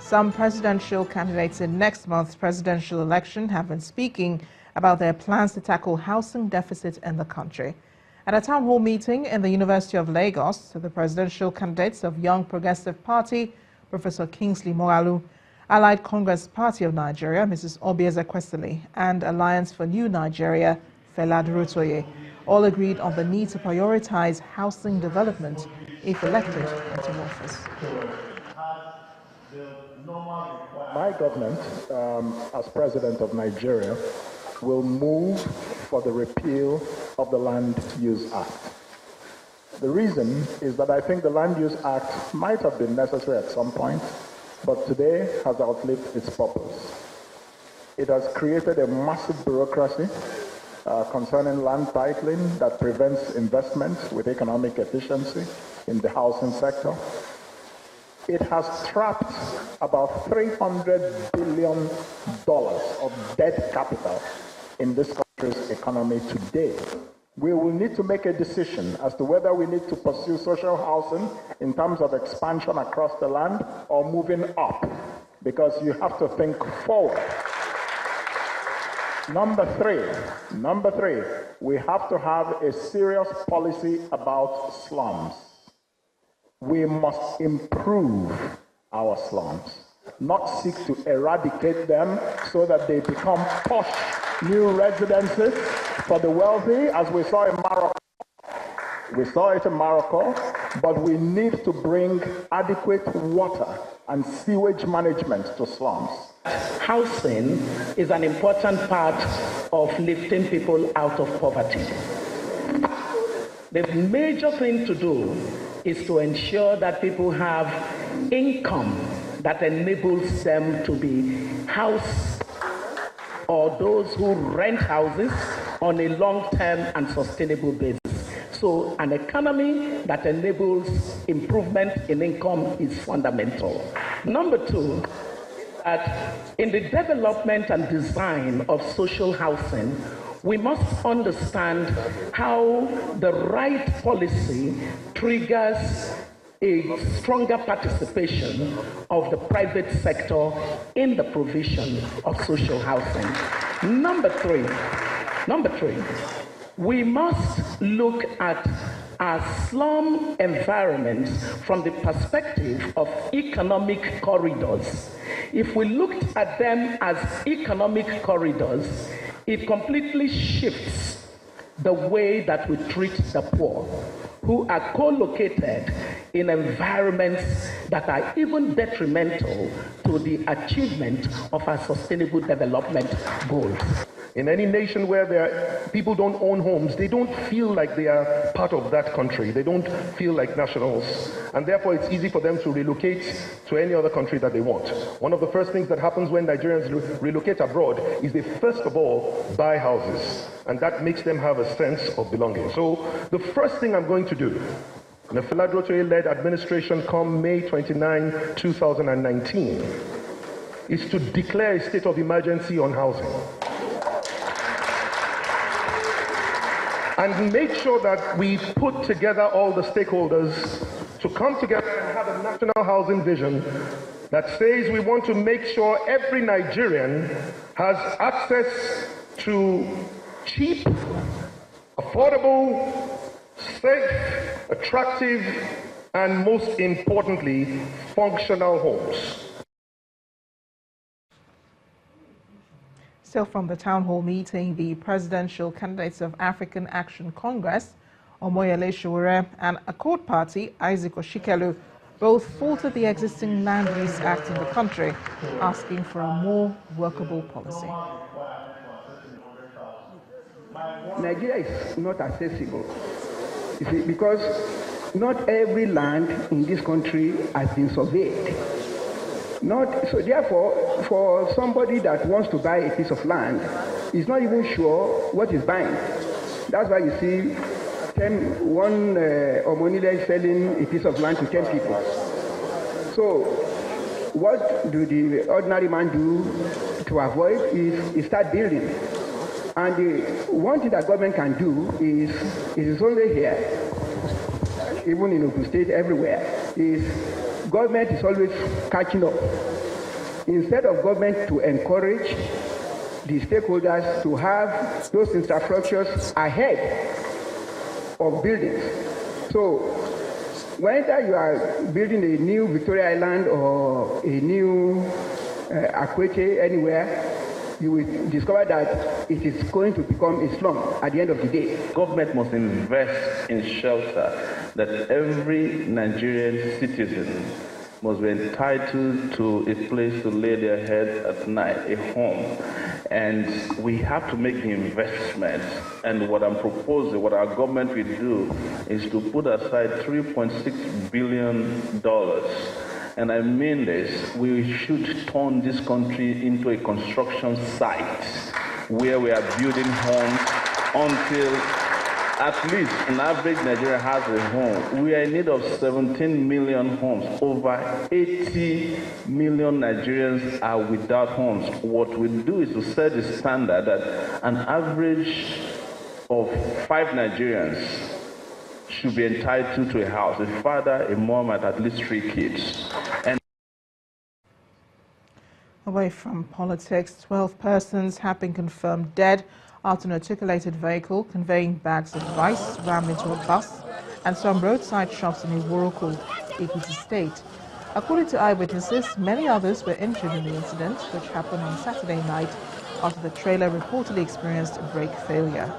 Some presidential candidates in next month's presidential election have been speaking about their plans to tackle housing deficit in the country. At a town hall meeting in the University of Lagos, the presidential candidates of Young Progressive Party, Professor Kingsley Moghalu, Allied Congress Party of Nigeria, Mrs. Obieze-Kwesili, and Alliance for New Nigeria, Pt.3, all agreed on the need to prioritize housing development if elected into office. My government, as president of Nigeria, will move for the repeal of the Land Use Act. The reason is that I think the Land Use Act might have been necessary at some point, but today has outlived its purpose. It has created a massive bureaucracy concerning land titling that prevents investment with economic efficiency in the housing sector. It has trapped about $300 billion of debt capital in this country's economy today. We will need to make a decision as to whether we need to pursue social housing in terms of expansion across the land or moving up, because you have to think forward. Number three, we have to have a serious policy about slums. We must improve our slums, not seek to eradicate them so that they become posh new residences for the wealthy, as we saw in Morocco. We saw it in Morocco, but we need to bring adequate water and sewage management to slums. Housing is an important part of lifting people out of poverty. The major thing to do is to ensure that people have income that enables them to be house or those who rent houses on a long-term and sustainable basis. So an economy that enables improvement in income is fundamental. Number two, that in the development and design of social housing, we must understand how the right policy triggers a stronger participation of the private sector in the provision of social housing. Number three, we must look at our slum environments from the perspective of economic corridors. If we looked at them as economic corridors, it completely shifts the way that we treat the poor, who are co-located in environments that are even detrimental to the achievement of our sustainable development goals. In any nation where people don't own homes, they don't feel like they are part of that country. They don't feel like nationals. And therefore, it's easy for them to relocate to any other country that they want. One of the first things that happens when Nigerians relocate abroad is they first of all buy houses. And that makes them have a sense of belonging. So the first thing I'm going to do, the Pt.3-led administration come May 29, 2019, is to declare a state of emergency on housing. And make sure that we put together all the stakeholders to come together and have a national housing vision that says we want to make sure every Nigerian has access to cheap, affordable, safe, attractive, and most importantly, functional homes. Still from the town hall meeting, the presidential candidates of African Action Congress, Omoyele Sowore, and Accord Party, Isaac Oshikelu, both faulted the existing Land Use Act in the country, asking for a more workable policy. Nigeria is not accessible, you see, because not every land in this country has been surveyed. So therefore, for somebody that wants to buy a piece of land, is not even sure what he's buying. That's why you see one Omonile selling a piece of land to 10 people. So what do the ordinary man do to avoid is start building. And the one thing that government can do is, it is only here, even in Ogun State, everywhere, is government is always catching up. instead of government to encourage the stakeholders to have those infrastructures ahead of buildings. So whether you are building a new Victoria Island or a new Akwete anywhere, you will discover that it is going to become a slum at the end of the day. Government must invest in shelter, that every Nigerian citizen must be entitled to a place to lay their head at night, a home. And we have to make the investment. And what I'm proposing, what our government will do, is to put aside $3.6 billion. And I mean this, we should turn this country into a construction site where we are building homes until at least an average Nigerian has a home. We are in need of 17 million homes. Over 80 million Nigerians are without homes. What we do is to set the standard that an average of 5 Nigerians should be entitled to a house, a father, a mom, and at least 3 kids. And away from politics, 12 persons have been confirmed dead after an articulated vehicle conveying bags of rice rammed into a bus and some roadside shops in Iwuruku, Ekiti State. According to eyewitnesses, many others were injured in the incident, which happened on Saturday night after the trailer reportedly experienced a brake failure.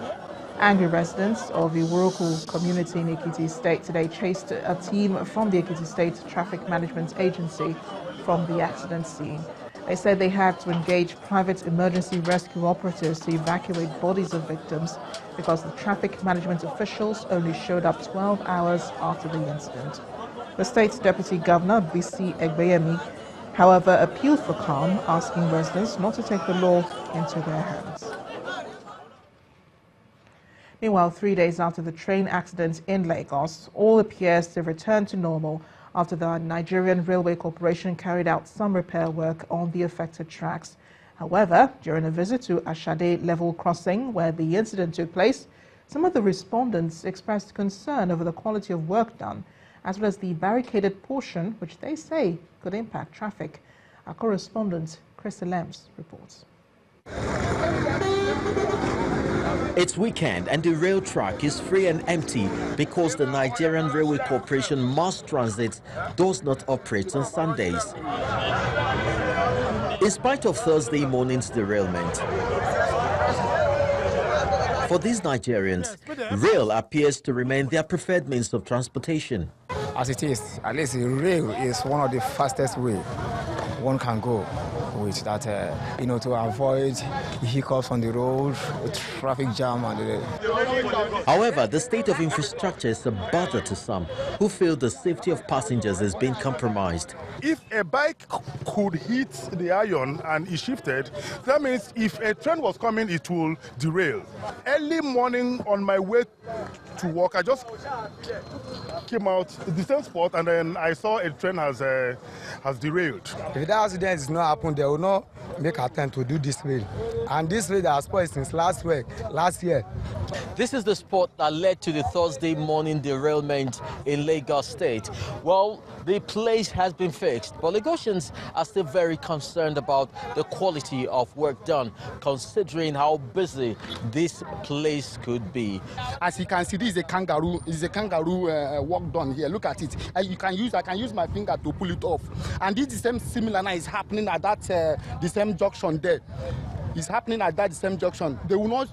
Angry residents of Iwuruku community in Ekiti State today chased a team from the Ekiti State Traffic Management Agency from the accident scene. They said they had to engage private emergency rescue operatives to evacuate bodies of victims because the traffic management officials only showed up 12 hours after the incident. The state's Deputy Governor, Bisi Egbeyemi, however, appealed for calm, asking residents not to take the law into their hands. Meanwhile, 3 days after the train accident in Lagos, all appears to return to normal after the Nigerian Railway Corporation carried out some repair work on the affected tracks. However, during a visit to Ashade level crossing where the incident took place, some of the respondents expressed concern over the quality of work done, as well as the barricaded portion, which they say could impact traffic. Our correspondent, Chris Lems, reports. It's weekend and the rail track is free and empty because the Nigerian Railway Corporation Mass Transit does not operate on Sundays. In spite of Thursday morning's derailment, for these Nigerians, rail appears to remain their preferred means of transportation. As it is, at least rail is one of the fastest way one can go with that, to avoid hiccups on the road, traffic jam. However, the state of infrastructure is a bother to some who feel the safety of passengers is being compromised. If a bike could hit the iron and it shifted, that means if a train was coming, it will derail. Early morning on my way to work, I just came out the same spot and then I saw a train has derailed. If that accident is not happened, they will not make attempt to do this way. And this way that has spoiled since last year. This is the spot that led to the Thursday morning derailment in Lagos State. Well, the place has been fixed, but Lagosians are still very concerned about the quality of work done, considering how busy this place could be. As you can see, this is a kangaroo. It's a kangaroo work done here. Look at it. I can use my finger to pull it off. And this is the same similar now is happening at that the same junction there. It's happening at that same junction. They will not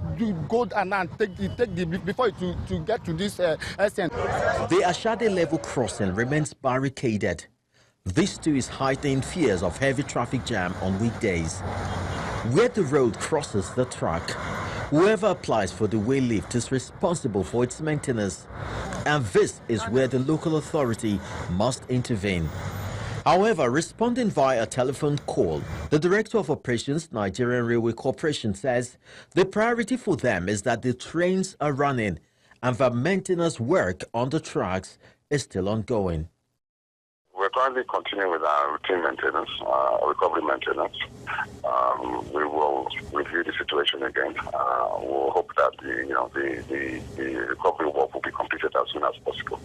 go and take the before to get to this essence. The Ashade level crossing remains barricaded. This too is heightening fears of heavy traffic jam on weekdays. Where the road crosses the track, whoever applies for the way lift is responsible for its maintenance, and this is where the local authority must intervene. However, responding via a telephone call, the Director of Operations, Nigerian Railway Corporation, says the priority for them is that the trains are running and that maintenance work on the tracks is still ongoing. We're currently continuing with our routine maintenance, recovery maintenance. We will review the situation again. We'll hope that the recovery work will be completed as soon as possible.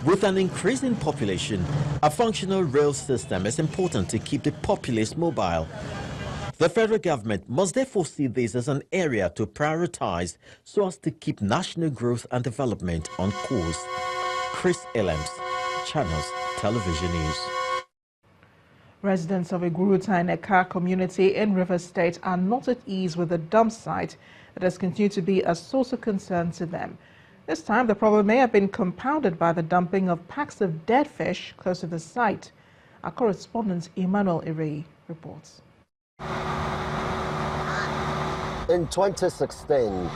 With an increasing population, a functional rail system is important to keep the populace mobile. The federal government must therefore see this as an area to prioritize so as to keep national growth and development on course. Chris Elams, Channels Television News. Residents of Iguruta and Eka community in Rivers State are not at ease with the dump site that has continued to be a source of concern to them. This time, the problem may have been compounded by the dumping of packs of dead fish close to the site. Our correspondent Emmanuel Irei reports. In 2016,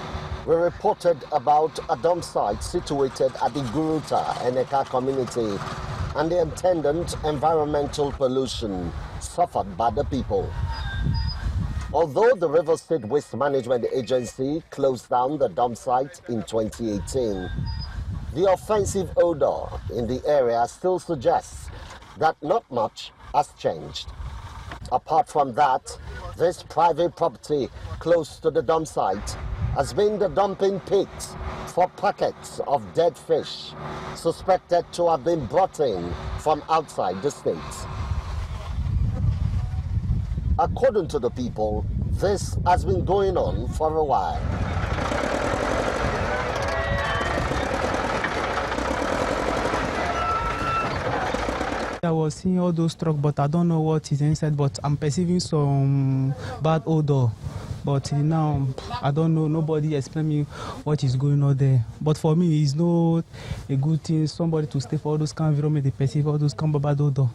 we reported about a dump site situated at the Iguruta and Eka community and the attendant environmental pollution suffered by the people. Although the River State Waste Management Agency closed down the dump site in 2018, the offensive odor in the area still suggests that not much has changed. Apart from that, this private property close to the dump site has been the dumping pit for packets of dead fish suspected to have been brought in from outside the state. According to the people, this has been going on for a while. I was seeing all those trucks, but I don't know what is inside, but I'm perceiving some bad odor. But now, I don't know, nobody explain me what is going on there. But for me, it's not a good thing, somebody to stay for all those kind of environment, they perceive all those kind of bad odor.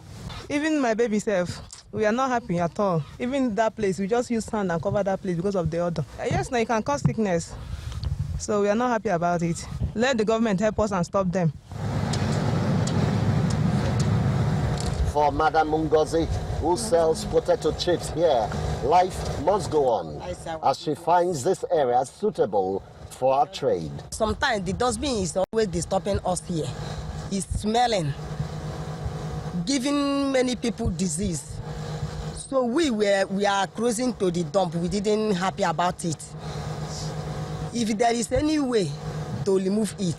Even my baby self, we are not happy at all. Even that place, we just use sand and cover that place because of the odor. Yes, now it can cause sickness. So we are not happy about it. Let the government help us and stop them. For Madam Mungozi, who sells potato chips here, life must go on as she finds this area suitable for our trade. Sometimes the dustbin is always disturbing us here. It's smelling, giving many people disease. So we are cruising to the dump. We didn't happy about it. If there is any way to remove it,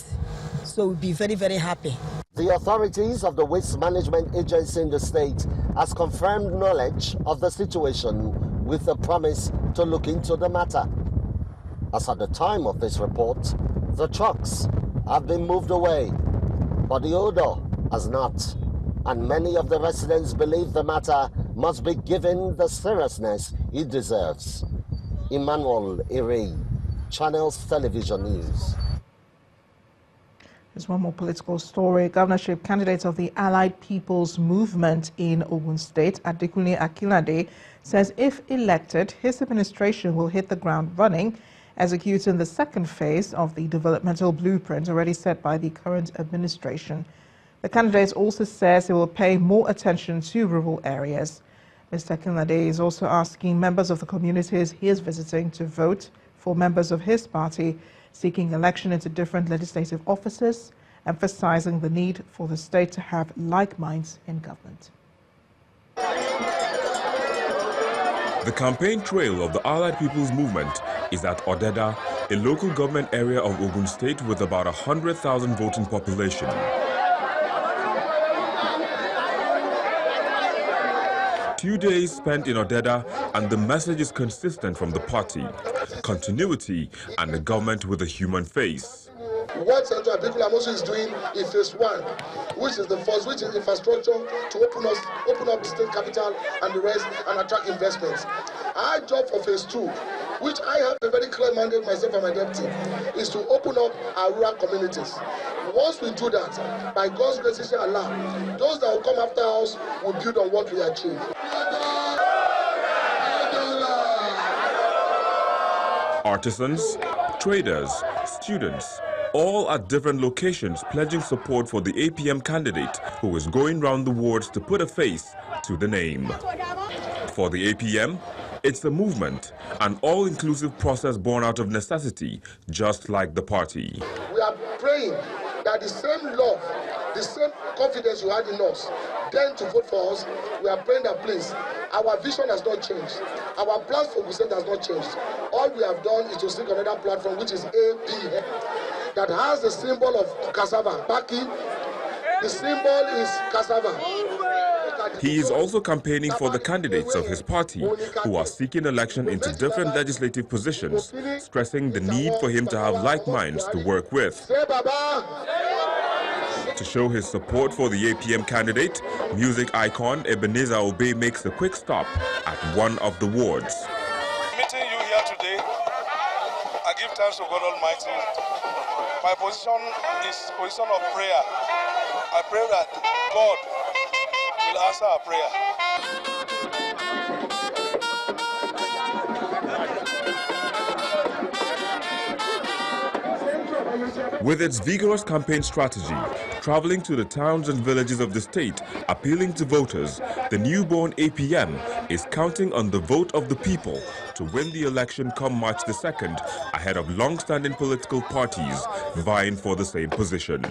so we'll be very, very happy. The authorities of the Waste Management Agency in the state has confirmed knowledge of the situation with a promise to look into the matter. As at the time of this report, the trucks have been moved away, but the odor has not. And many of the residents believe the matter must be given the seriousness it deserves. Emmanuel Irei, Channels Television News. There's one more political story. Governorship candidate of the Allied People's Movement in Ogun State, Adekunle Akinlade, says if elected, his administration will hit the ground running, executing the second phase of the developmental blueprint already set by the current administration. The candidate also says he will pay more attention to rural areas. Mr. Akinlade is also asking members of the communities he is visiting to vote for members of his party, seeking election into different legislative offices, emphasizing the need for the state to have like minds in government. The campaign trail of the Allied People's Movement is at Odeda, a local government area of Ogun State with about 100,000 voting population. 2 days spent in Odeda, and the message is consistent from the party: continuity and a government with a human face. What Senator Adekunle Amosu is doing in phase 1, which is the first, which is infrastructure to open up the state capital and the rest and attract investments. Our job for phase 2, which I have a very clear mandate myself and my deputy, is to open up our rural communities. Once we do that, by God's grace, inshallah, those that will come after us will build on what we achieve. Artisans, traders, students, all at different locations pledging support for the APM candidate who is going round the wards to put a face to the name. For the APM, it's a movement, an all-inclusive process born out of necessity, just like the party. We are praying that the same love, the same confidence you had in us, then to vote for us, we are praying that please, our vision has not changed. Our plans for Gusset has not changed. All we have done is to seek another platform, which is APM, that has the symbol of cassava, Paki, The symbol is cassava. He is also campaigning for the candidates of his party who are seeking election into different legislative positions, stressing the need for him to have like minds to work with. To show his support for the APM candidate, music icon Ebenezer Obey makes a quick stop at one of the wards. Meeting you here today, I give thanks to God Almighty. My position is position of prayer. I pray that God will answer our prayer. With its vigorous campaign strategy, traveling to the towns and villages of the state, appealing to voters, the newborn APM is counting on the vote of the people to win the election come March the 2nd, ahead of long-standing political parties vying for the same position.